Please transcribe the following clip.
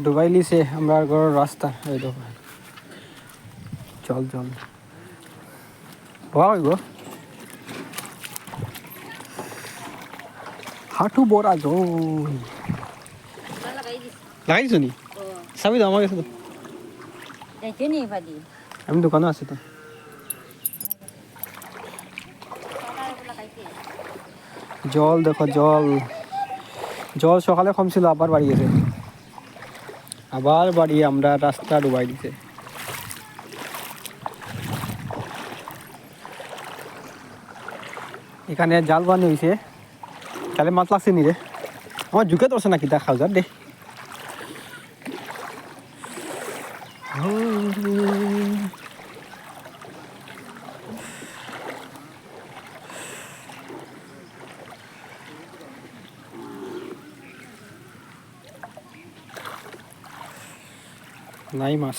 ডুবাই লিছে আমরা ঘরের রাস্তা, এই দেখো জল জল ভয় হইব। হাঁটু বড়া জল লাগাই দিছো নি? চাবি দাও আমার কাছে তো, আমি দোকানে আছি তো। জল দেখো জল, জল সকালে কম ছিল আবার বাড়ি গেছে, আবার বাড়ি আমরা রাস্তা ডুবাই দিছে। এখানে জাল বানি হয়েছে, তাহলে মাছ লাগছে নি রে? আমার ঝুঁকে ধরছে নাকি তা খাও যার দে। নাই মাছ।